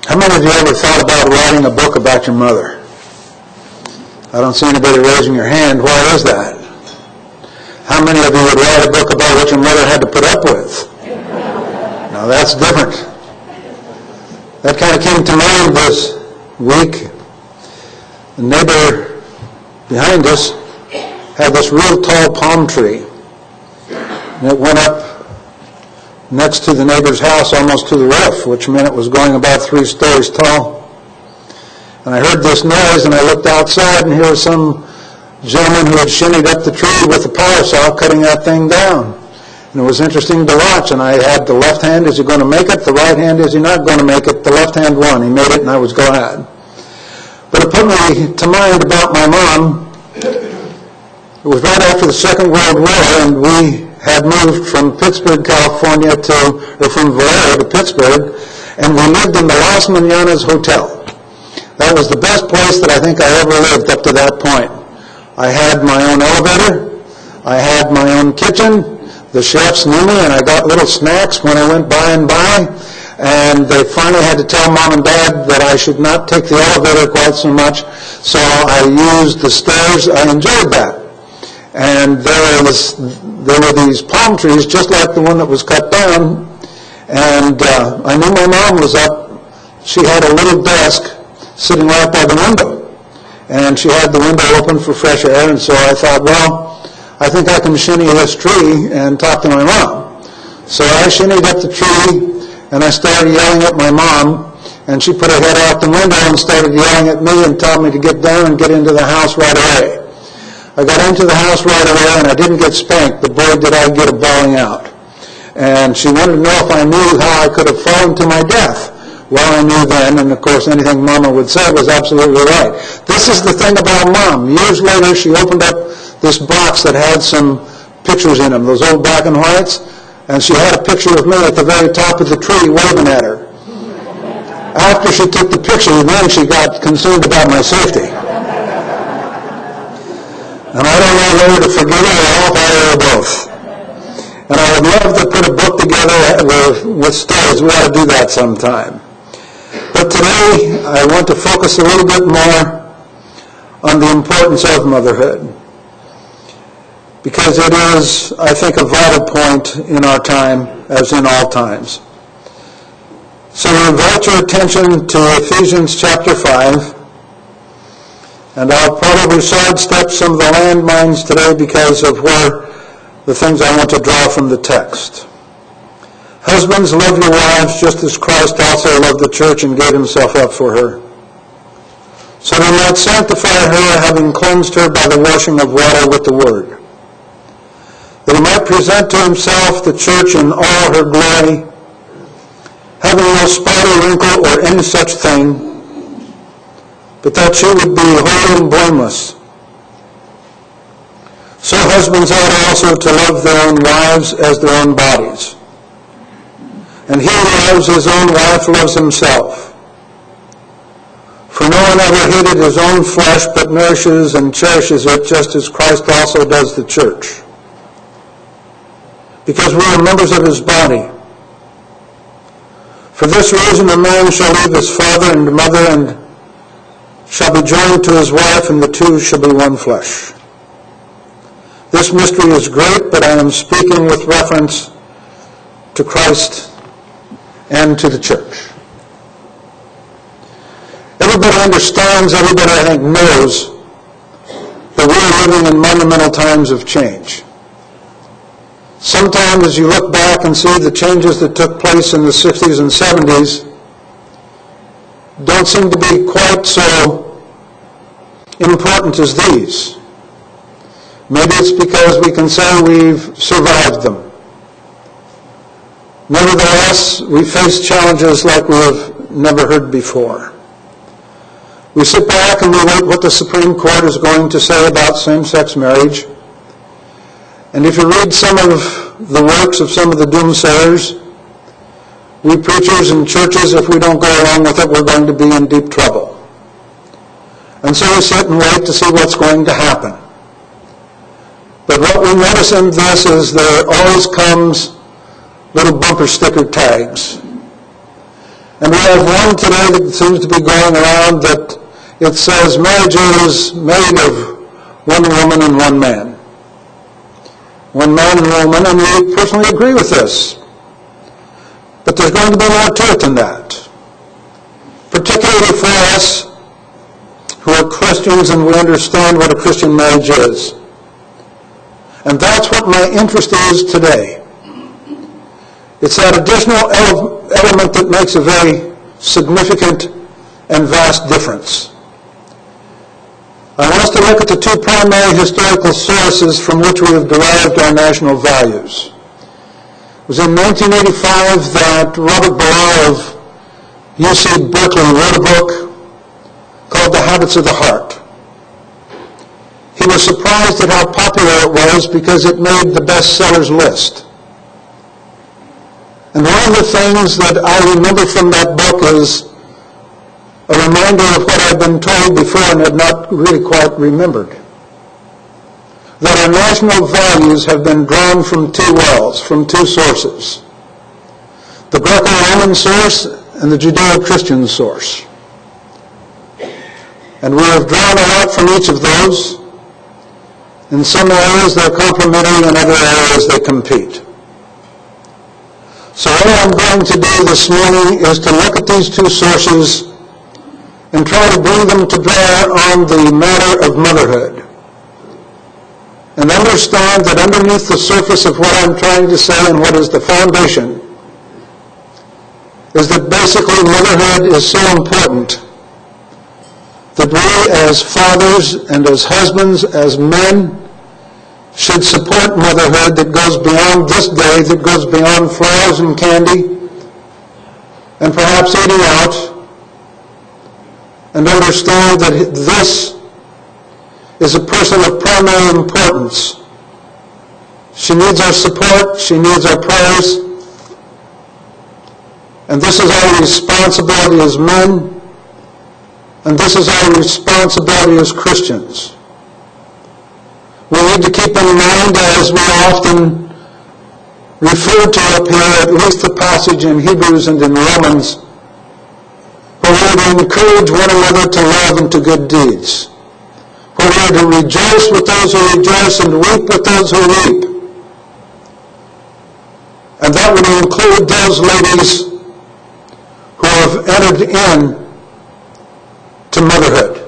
How many of you ever thought about writing a book about your mother? I don't see anybody raising your hand. Why is that? How many of you would write a book about what your mother had to put up with? Now that's different. That kind of came to mind this week. The neighbor behind us had this real tall palm tree. And it went up next to the neighbor's house almost to the roof, which meant it was going about 3 stories tall. And I heard this noise, and I looked outside, and here was some gentleman who had shinnied up the tree with a power saw, cutting that thing down. And it was interesting to watch, and I had the left hand, is he going to make it? The right hand, is he not going to make it? The left hand won. He made it, and I was glad. But it put me to mind about my mom. It was right after the Second World War, and we had moved from Pittsburgh, California from Valero to Pittsburgh, and we lived in the Las Mananas Hotel. That was the best place that I think I ever lived up to that point. I had my own elevator. I had my own kitchen. The chefs knew me, and I got little snacks when I went by and by. And they finally had to tell Mom and Dad that I should not take the elevator quite so much. So I used the stairs. I enjoyed that. And there were these palm trees, just like the one that was cut down. And I knew my mom was up. She had a little desk sitting right by the window. And she had the window open for fresh air. And so I thought, well, I think I can shinny this tree and talk to my mom. So I shinnied up the tree, and I started yelling at my mom. And she put her head out the window and started yelling at me and told me to get down and get into the house right away. I got into the house right away, and I didn't get spanked, but boy, did I get a bawling out. And she wanted to know if I knew how I could have fallen to my death. Well, I knew then, and of course anything Mama would say was absolutely right. This is the thing about Mom. Years later, she opened up this box that had some pictures in them, those old black and whites, and she had a picture of me at the very top of the tree waving at her. After she took the picture, then she got concerned about my safety. And I don't know whether to forgive her or help her or both. And I would love to put a book together with stories. We ought to do that sometime. But today, I want to focus a little bit more on the importance of motherhood. Because it is, I think, a vital point in our time, as in all times. So I invite your attention to Ephesians chapter 5. And I'll probably sidestep some of the landmines today because of the things I want to draw from the text. Husbands, love your wives just as Christ also loved the church and gave himself up for her, so that he might sanctify her, having cleansed her by the washing of water with the word, that he might present to himself the church in all her glory, having no spot or wrinkle or any such thing, but that she would be holy and blameless. So husbands ought also to love their own wives as their own bodies. And he who loves his own wife loves himself. For no one ever hated his own flesh, but nourishes and cherishes it, just as Christ also does the church, because we are members of his body. For this reason a man shall leave his father and mother and shall be joined to his wife, and the two shall be one flesh. This mystery is great, but I am speaking with reference to Christ and to the church. Everybody understands, everybody I think knows that we are living in monumental times of change. Sometimes as you look back and see the changes that took place in the 60s and 70s, don't seem to be quite so important as these. Maybe it's because we can say we've survived them. Nevertheless, we face challenges like we've never heard before. We sit back and we wait what the Supreme Court is going to say about same-sex marriage. And if you read some of the works of some of the doomsayers, we preachers and churches, if we don't go along with it, we're going to be in deep trouble. And so we sit and wait to see what's going to happen. But what we notice in this is there always comes little bumper sticker tags. And we have one today that seems to be going around that it says marriage is made of one woman and one man. One man and woman, and we personally agree with this. But there's going to be more to it than that. Particularly for us who are Christians and we understand what a Christian marriage is. And that's what my interest is today. It's that additional element that makes a very significant and vast difference. I want us to look at the two primary historical sources from which we have derived our national values. It was in 1985 that Robert Barr of UC Berkeley wrote a book called The Habits of the Heart. He was surprised at how popular it was because it made the bestsellers list. And one of the things that I remember from that book is a reminder of what I'd been told before and had not really quite remembered. That our national values have been drawn from two wells, from two sources. The Greco-Roman source and the Judeo-Christian source. And we have drawn a lot from each of those. In some areas they're complementary, in other areas they compete. So what I'm going to do this morning is to look at these two sources and try to bring them to bear on the matter of motherhood. And understand that underneath the surface of what I'm trying to say and what is the foundation is that basically motherhood is so important that we as fathers and as husbands, as men, should support motherhood that goes beyond this day, that goes beyond flowers and candy, and perhaps eating out, and understand that this is a person of primary importance. She needs our support, she needs our prayers, and this is our responsibility as men, and this is our responsibility as Christians. We need to keep in mind, as we often refer to up here, at least the passage in Hebrews and in Romans, where we are to encourage one another to love and to good deeds, where we are to rejoice with those who rejoice and weep with those who weep. And that would include those ladies who have entered in to motherhood.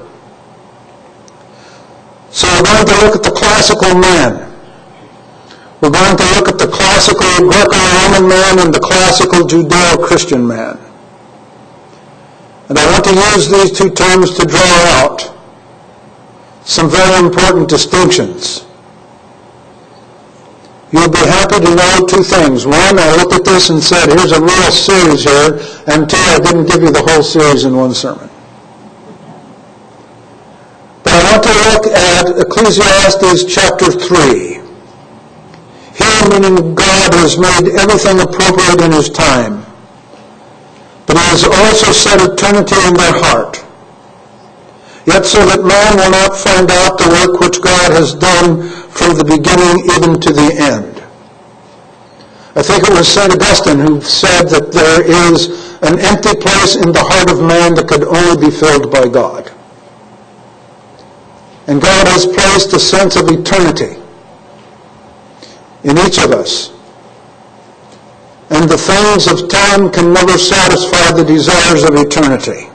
So we're going to look at the classical man. We're going to look at the classical Greco-Roman man and the classical Judeo-Christian man. And I want to use these two terms to draw out some very important distinctions. You'll be happy to know two things. One, I looked at this and said, here's a real series here. And two, I didn't give you the whole series in one sermon. I want to look at Ecclesiastes chapter 3. Here, meaning God has made everything appropriate in His time. But He has also set eternity in their heart. Yet so that man will not find out the work which God has done from the beginning even to the end. I think it was St. Augustine who said that there is an empty place in the heart of man that could only be filled by God. And God has placed a sense of eternity in each of us. And the things of time can never satisfy the desires of eternity.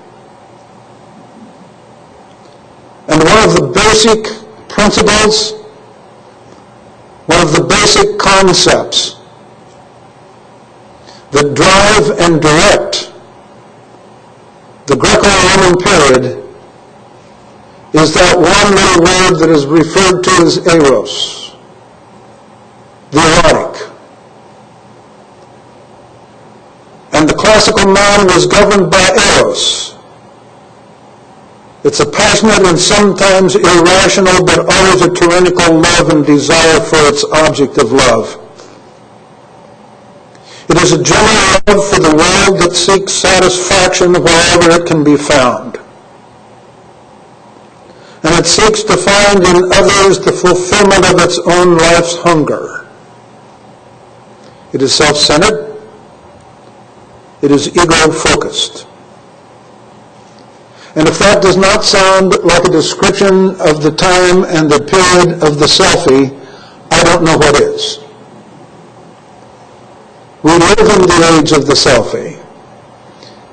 And one of the basic principles, one of the basic concepts that drive and direct the Greco-Roman period is that one little word that is referred to as eros, the erotic. And the classical man was governed by eros. It's a passionate and sometimes irrational but always a tyrannical love and desire for its object of love. It is a general love for the world that seeks satisfaction wherever it can be found. And it seeks to find in others the fulfillment of its own life's hunger. It is self-centered. It is ego-focused. And if that does not sound like a description of the time and the period of the selfie, I don't know what is. We live in the age of the selfie.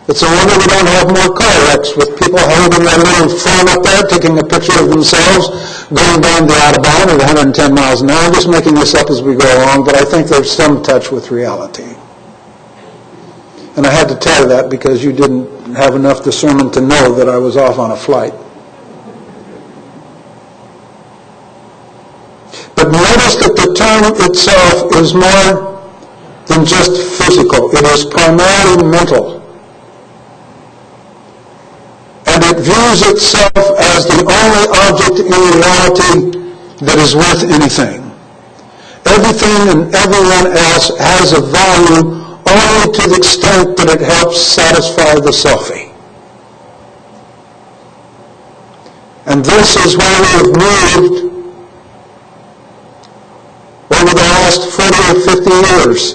It's a wonder we don't have more car wrecks with people holding their little phone up there, taking a picture of themselves, going down the Autobahn at 110 miles an hour. I'm just making this up as we go along, but I think there's some touch with reality. And I had to tell you that because you didn't have enough discernment to know that I was off on a flight. But notice that the term itself is more than just physical. It is primarily mental. And it views itself as the only object in reality that is worth anything. Everything and everyone else has a value only to the extent that it helps satisfy the selfie. And this is where we have moved over the last 40 or 50 years.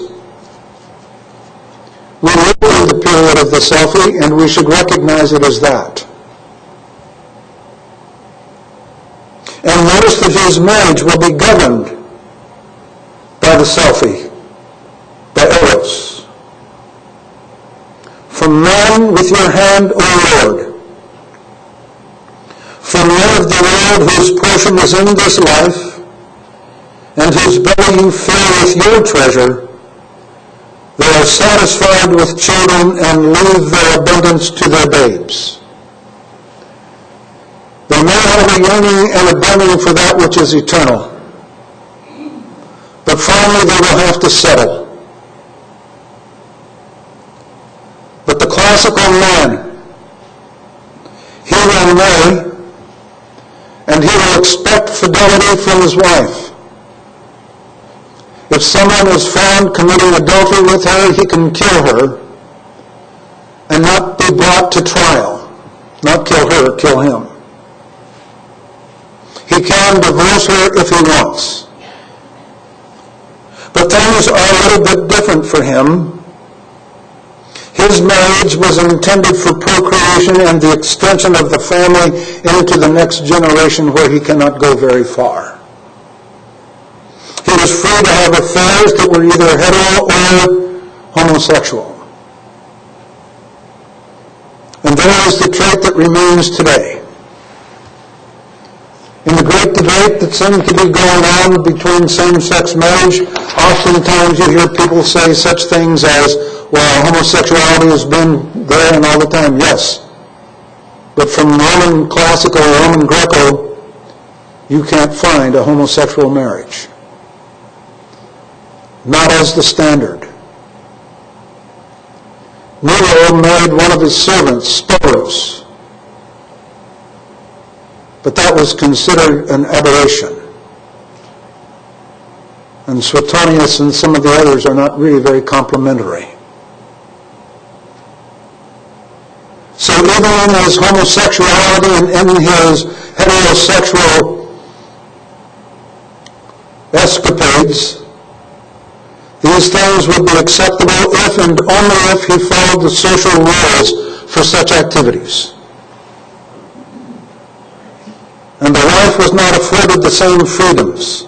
We live in the period of the selfie, and we should recognize it as that. And notice that his marriage will be governed by the selfie, by eros. From man with your hand, O Lord. From men of the world whose portion is in this life, and whose belly you fill with your treasure, they are satisfied with children and leave their abundance to their babes. They may have a yearning and a burning for that which is eternal, but finally they will have to settle. But the classical man, he will marry, and he will expect fidelity from his wife. If someone is found committing adultery with her, he can kill her and not be brought to trial. Not kill her, kill him. He can divorce her if he wants. But things are a little bit different for him. His marriage was intended for procreation and the extension of the family into the next generation where he cannot go very far. He was free to have affairs that were either hetero or homosexual. And there is the trait that remains today. In the great debate that seems to be going on between same-sex marriage, oftentimes you hear people say such things as, well, homosexuality has been there and all the time. Yes. But from Roman classical, Roman Greco, you can't find a homosexual marriage. Not as the standard. Nero married one of his servants, Sporos. But that was considered an aberration. And Suetonius and some of the others are not really very complimentary. So even in his homosexuality and in his heterosexual escapades, these things would be acceptable if and only if he followed the social rules for such activities. And the wife was not afforded the same freedoms.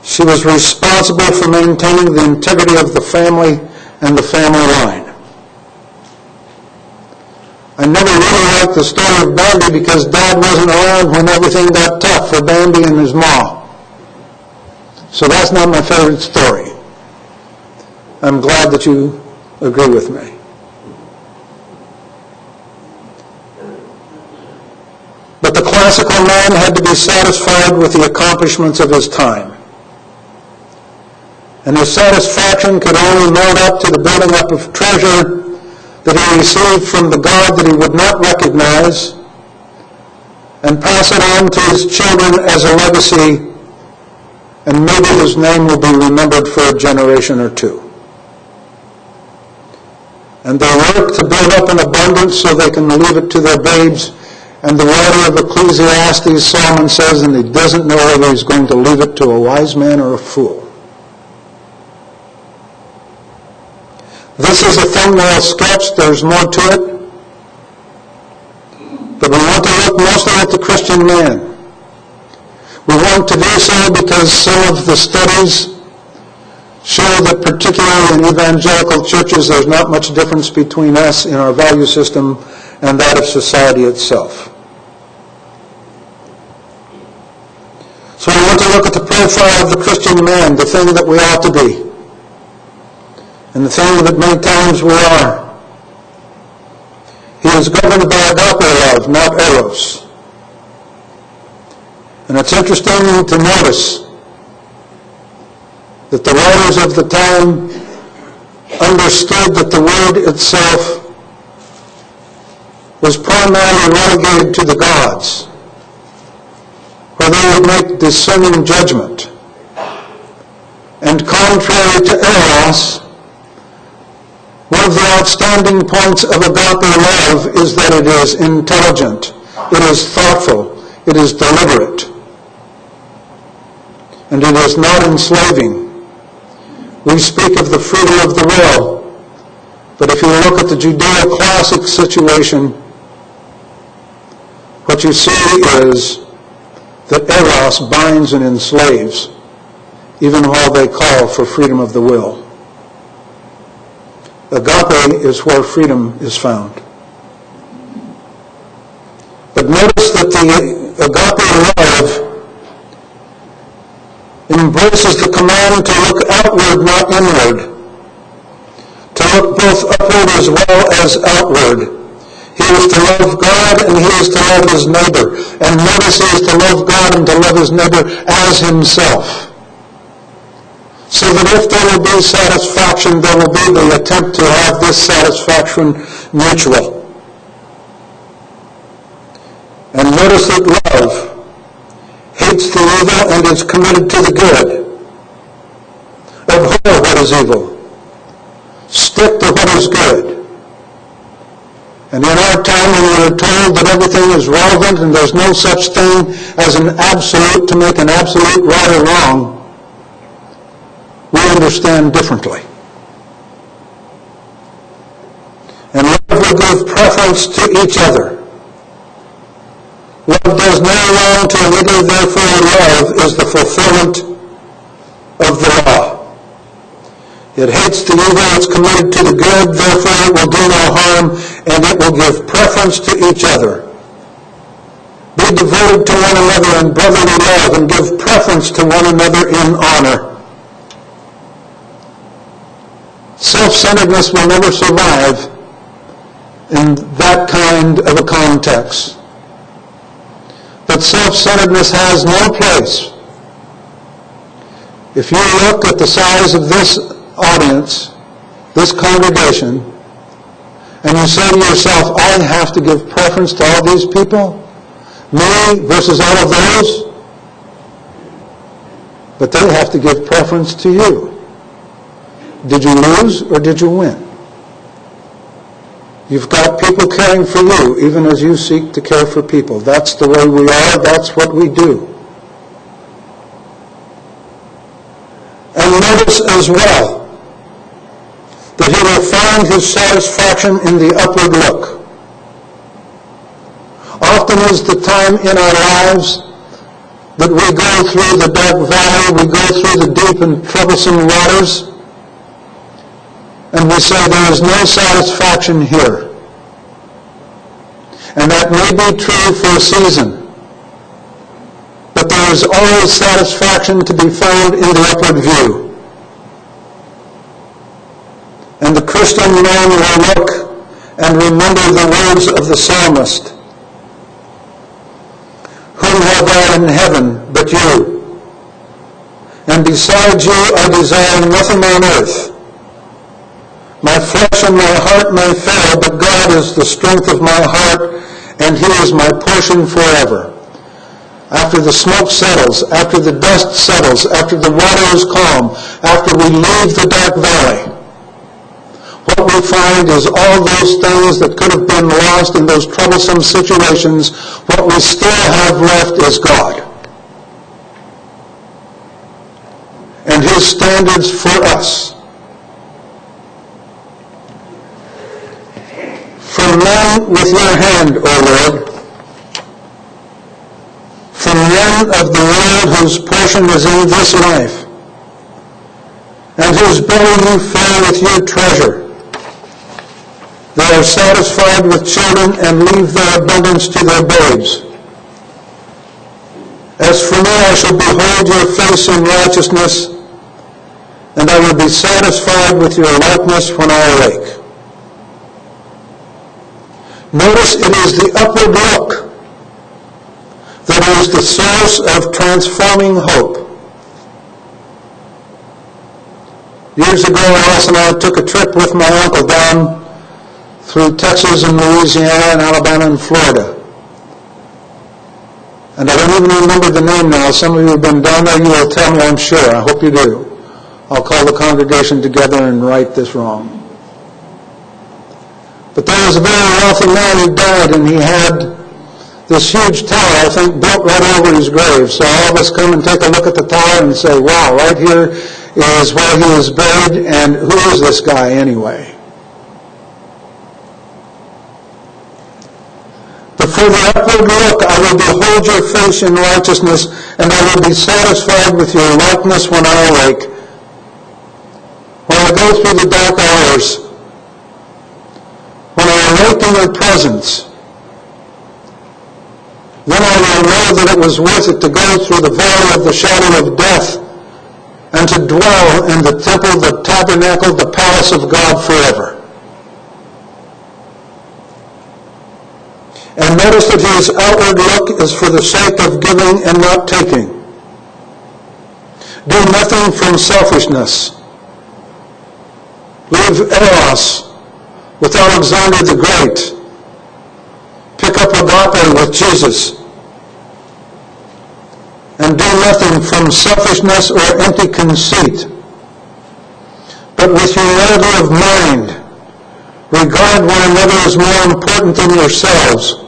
She was responsible for maintaining the integrity of the family and the family line. I never really liked the story of Bambi because Dad wasn't around when everything got tough for Bambi and his mom. So that's not my favorite story. I'm glad that you agree with me. But the classical man had to be satisfied with the accomplishments of his time. And his satisfaction could only mount up to the building up of treasure that he received from the God that he would not recognize and pass it on to his children as a legacy, and maybe his name will be remembered for a generation or two. And they work to build up an abundance so they can leave it to their babes. And the writer of Ecclesiastes, Solomon says, and he doesn't know whether he's going to leave it to a wise man or a fool. This is a thumbnail sketch. There's more to it. But we want to look mostly at the Christian man. We want to do so because some of the studies show that particularly in evangelical churches there's not much difference between us in our value system and that of society itself. So we want to look at the profile of the Christian man, the thing that we ought to be, and the thing that many times we are. He is governed by agape love, not eros. And it's interesting to notice that the writers of the time understood that the word itself was primarily relegated to the gods, where they would make discerning judgment. And contrary to eros, one of the outstanding points of agape love is that it is intelligent, it is thoughtful, it is deliberate, and it is not enslaving. We speak of the freedom of the will, but if you look at the Judeo-classic situation, what you see is that eros binds and enslaves, even while they call for freedom of the will. Agape is where freedom is found. But notice that the agape love embraces the command to look outward, not inward, to look both upward as well as outward. He is to love God and he is to love his neighbor. And notice he is to love God and to love his neighbor as himself. So that if there will be satisfaction, there will be the attempt to have this satisfaction mutual. And notice that love hates the evil and is committed to the good. Abhor what is evil. Stick to what is good. And in our time when we are told that everything is relevant and there's no such thing as an absolute to make an absolute right or wrong, we understand differently. And love will give preference to each other. Love does no wrong to another, therefore love is the fulfillment of the law. It hates the evil, it's committed to the good, therefore it will do no harm, and it will give preference to each other. Be devoted to one another in brotherly love, and give preference to one another in honor. Self-centeredness will never survive in that kind of a context. But self-centeredness has no place. If you look at the size of this audience, this congregation, and you say to yourself, I have to give preference to all these people, me versus all of those, but they have to give preference to you. Did you lose or did you win? You've got people caring for you, even as you seek to care for people. That's the way we are. That's what we do. And notice as well that he will find his satisfaction in the upward look. Often is the time in our lives that we go through the dark valley, we go through the deep and troublesome waters, and we say there is no satisfaction here. And that may be true for a season. But there is always satisfaction to be found in the upward view. And the Christian man will look and remember the words of the psalmist. Whom have I in heaven but you? And besides you I desire nothing on earth. My flesh and my heart may fail, but God is the strength of my heart, and he is my portion forever. After the smoke settles, after the dust settles, after the water is calm, after we leave the dark valley, what we find is all those things that could have been lost in those troublesome situations, what we still have left is God. And his standards for us. from men with your hand, O Lord, from men of the world whose portion is in this life, and whose belly you fill with your treasure. They are satisfied with children and leave their abundance to their babes. As for me, I shall behold your face in righteousness, and I will be satisfied with your likeness when I awake. Notice it is the upward look that is the source of transforming hope. Years ago, Alice and I took a trip with my uncle down through Texas and Louisiana and Alabama and Florida. And I don't even remember the name now. Some of you have been down there. You will tell me, I'm sure. I hope you do. I'll call the congregation together and right this wrong. But there was a very wealthy man who died, and he had this huge tower, I think, built right over his grave. So all of us come and take a look at the tower and say, wow, right here is where he was buried, and who is this guy anyway? But for the upward look, I will behold your face in righteousness, and I will be satisfied with your likeness when I awake. When I go through the dark hours, when I awake in your presence, then I will know that it was worth it to go through the valley of the shadow of death and to dwell in the temple, the tabernacle, the palace of God forever. And notice that his outward look is for the sake of giving and not taking. Do nothing from selfishness. Leave Eros with Alexander the Great. Pick up agape with Jesus. And do nothing from selfishness or empty conceit, but with humility of mind, regard one another as more important than yourselves,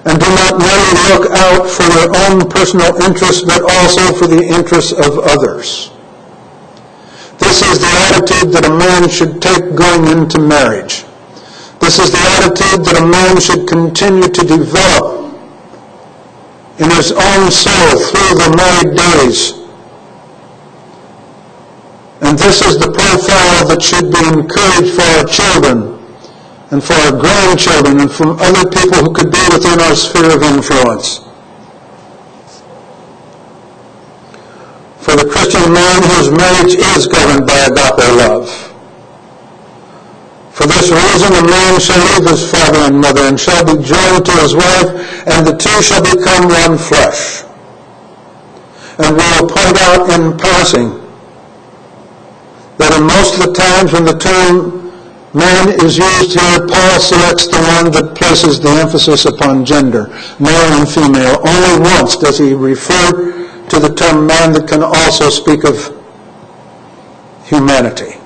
and do not merely look out for your own personal interests, but also for the interests of others. This is the attitude that a man should take going into marriage. This is the attitude that a man should continue to develop in his own soul through the married days. And this is the profile that should be encouraged for our children and for our grandchildren and from other people who could be within our sphere of influence. For the Christian man, his marriage is governed by agape love. For this reason, a man shall leave his father and mother and shall be joined to his wife, and the two shall become one flesh. And we will point out in passing that in most of the times when the term man is used here, Paul selects the one that places the emphasis upon gender, male and female. Only once does he refer to the term man that can also speak of humanity.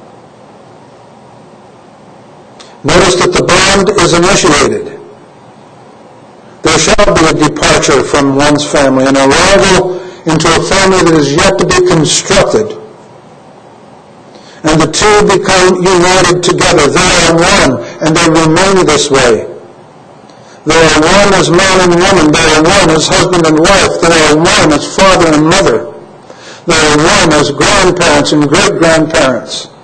Notice that the bond is initiated. There shall be a departure from one's family, an arrival into a family that is yet to be constructed. And the two become united together. They are one, and they remain this way. They are one as man and woman. They are one as husband and wife. They are one as father and mother. They are one as grandparents and great-grandparents.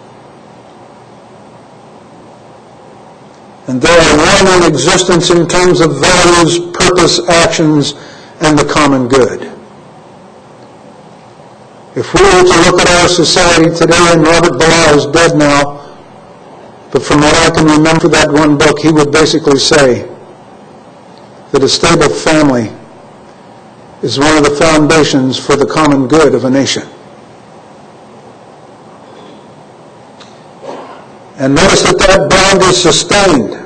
And they are one in existence in terms of values, purpose, actions, and the common good. If we were to look at our society today, and Robert Ballard is dead now, but from what I can remember that one book, he would basically say that a stable family is one of the foundations for the common good of a nation. And notice that that bond is sustained.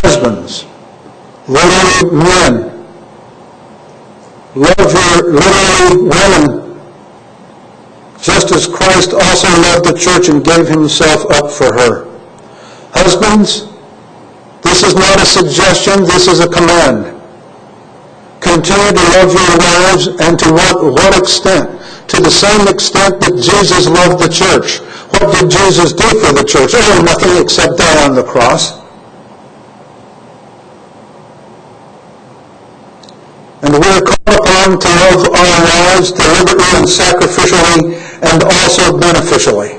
Husbands, literally men, love your literally women, just as Christ also loved the church and gave himself up for her. Husbands, this is not a suggestion, this is a command. Continue to love your wives, and to what extent? To the same extent that Jesus loved the church. what did Jesus do for the church? Oh, nothing except die on the cross. And we are called upon to love our lives deliberately and sacrificially and also beneficially,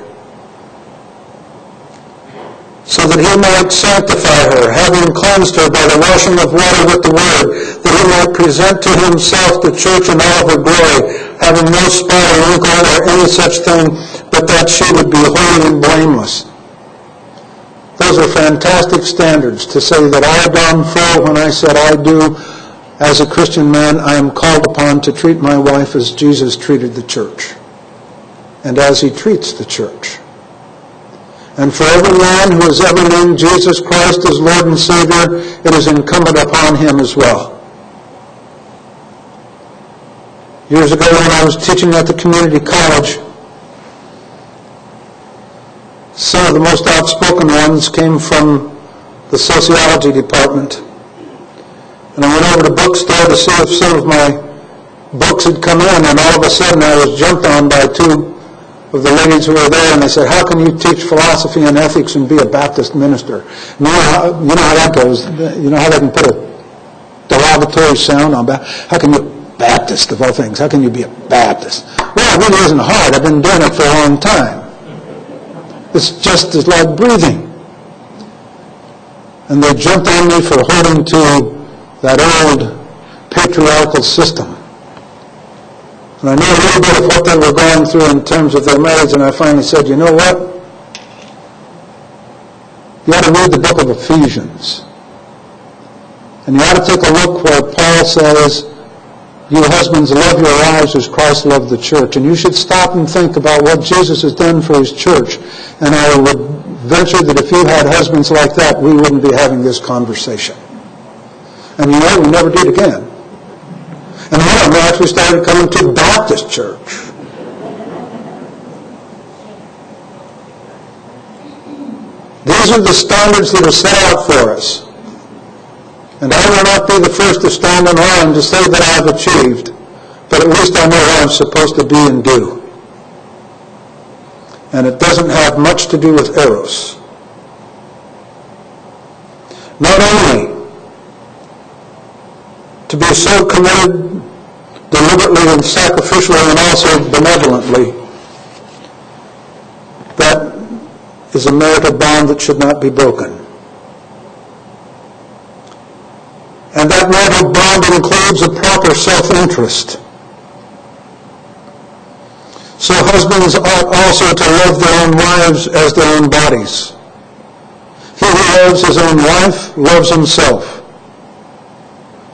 so that he might sanctify her, having cleansed her by the washing of water with the word, that he might present to himself the church in all of her glory, having no spot or wrinkle or any such thing, but that she would be holy and blameless. Those are fantastic standards to say that I, Don Furrow, when I said I do, as a Christian man, I am called upon to treat my wife as Jesus treated the church, and as he treats the church. And for every man who has ever named Jesus Christ as Lord and Savior, it is incumbent upon him as well. Years ago when I was teaching at the community college, some of the most outspoken ones came from the sociology department. And I went over to the bookstore to see if some of my books had come in, and all of a sudden I was jumped on by two of the ladies who were there, and they said, "How can you teach philosophy and ethics and be a Baptist minister?" You know how that goes. You know how they can put a derogatory sound on Baptist. How can you, Baptist of all things, how can you be a Baptist? Well, it really isn't hard. I've been doing it for a long time. It's just as like breathing. And they jumped on me for holding to that old patriarchal system. And I knew a little bit of what they were going through in terms of their marriage, and I finally said, you know what? You ought to read the book of Ephesians. And you ought to take a look where Paul says, you husbands, love your wives as Christ loved the church. And you should stop and think about what Jesus has done for his church. And I would venture that if you had husbands like that, we wouldn't be having this conversation. And you know, we never did again. And then we actually started coming to the Baptist church. These are the standards that are set out for us. And I will not be the first to stand in line to say that I have achieved, but at least I know what I'm supposed to be and do. And it doesn't have much to do with eros. Not only to be so committed deliberately and sacrificially and also benevolently, that is a marital bond that should not be broken. And that marital bond includes a proper self-interest. So husbands ought also to love their own wives as their own bodies. He who loves his own wife loves himself.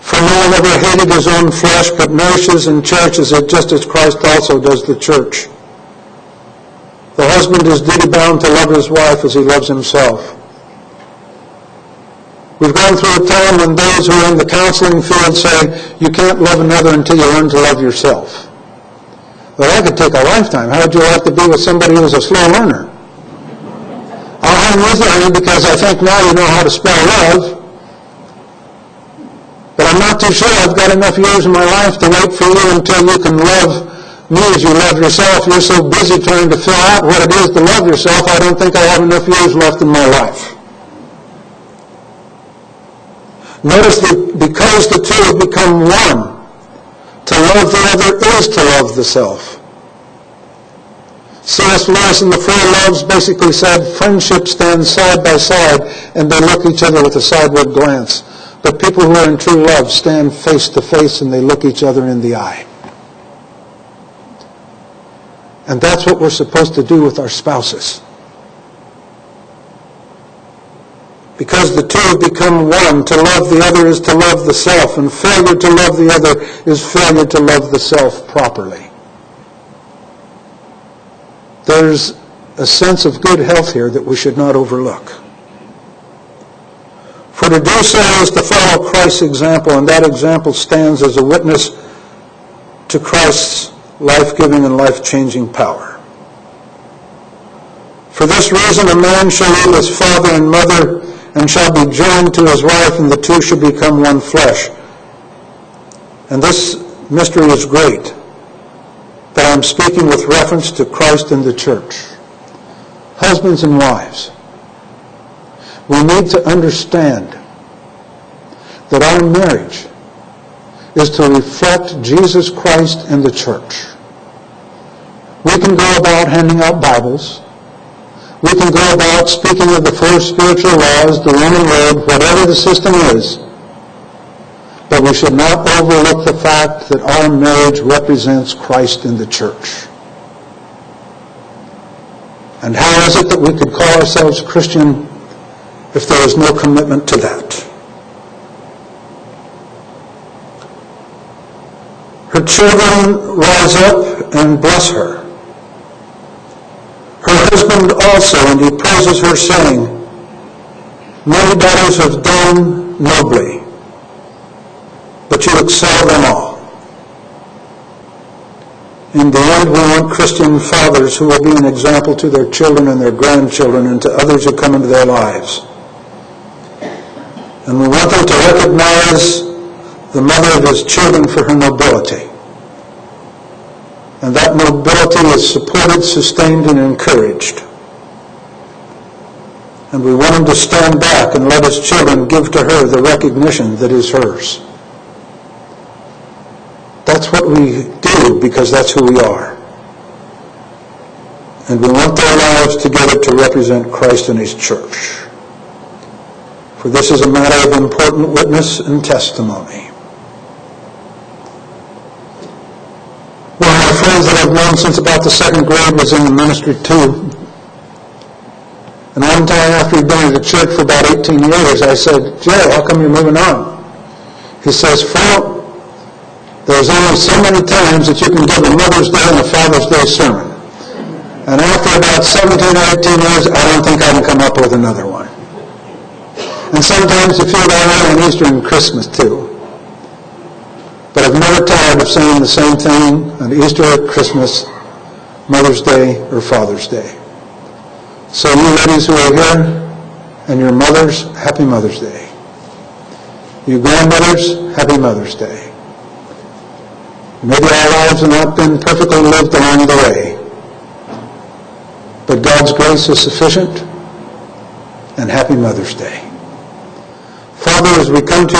For no one ever hated his own flesh, but nourishes and cherishes it, just as Christ also does the church. The husband is duty-bound to love his wife as he loves himself. We've gone through a time when those who are in the counseling field say, you can't love another until you learn to love yourself. Well, that could take a lifetime. How would you like to be with somebody who's a slow learner? I'll hang with you, honey, because I think now you know how to spell love. But I'm not too sure I've got enough years in my life to wait for you until you can love me as you love yourself. You're so busy trying to fill out what it is to love yourself, I don't think I have enough years left in my life. Notice that because the two have become one, to love the other is to love the self. C.S. Lewis in The Four Loves basically said, friendship stands side by side and they look each other with a sideward glance. But people who are in true love stand face to face and they look each other in the eye. And that's what we're supposed to do with our spouses. Because the two have become one, to love the other is to love the self, and failure to love the other is failure to love the self properly. There's a sense of good health here that we should not overlook. For to do so is to follow Christ's example, and that example stands as a witness to Christ's life-giving and life-changing power. For this reason, a man shall leave his father and mother and shall be joined to his wife, and the two shall become one flesh. And this mystery is great, but I'm speaking with reference to Christ and the church. husbands and wives, we need to understand that our marriage is to reflect Jesus Christ and the church. We can go about handing out Bibles. We can go about speaking of the four spiritual laws, the Roman road, whatever the system is. But we should not overlook the fact that our marriage represents Christ in the church. And how is it that we could call ourselves Christian if there is no commitment to that? Her children rise up and bless her. Her husband also, and he praises her, saying, "Many daughters have done nobly, but you excel them all." In the end, we want Christian fathers who will be an example to their children and their grandchildren and to others who come into their lives. And we want them to recognize the mother of his children for her nobility. And that nobility is supported, sustained, and encouraged. And we want him to stand back and let his children give to her the recognition that is hers. That's what we do because that's who we are. And we want their lives together to represent Christ and his church. For this is a matter of important witness and testimony. One of my friends that I've known since about the second grade was in the ministry too. And one time after he'd been at the church for about 18 years, I said, "Jay, how come you're moving on?" He says, "Furrow, there's only so many times that you can give a Mother's Day and a Father's Day sermon. And after about 17 or 18 years, I don't think I can come up with another one." And sometimes you feel that way on Easter and Christmas too. But I've never tired of saying the same thing on Easter or Christmas, Mother's Day or Father's Day. So you ladies who are here and your mothers, happy Mother's Day. You grandmothers, happy Mother's Day. Maybe our lives have not been perfectly lived along the way. But God's grace is sufficient, and happy Mother's Day. Father, as we come to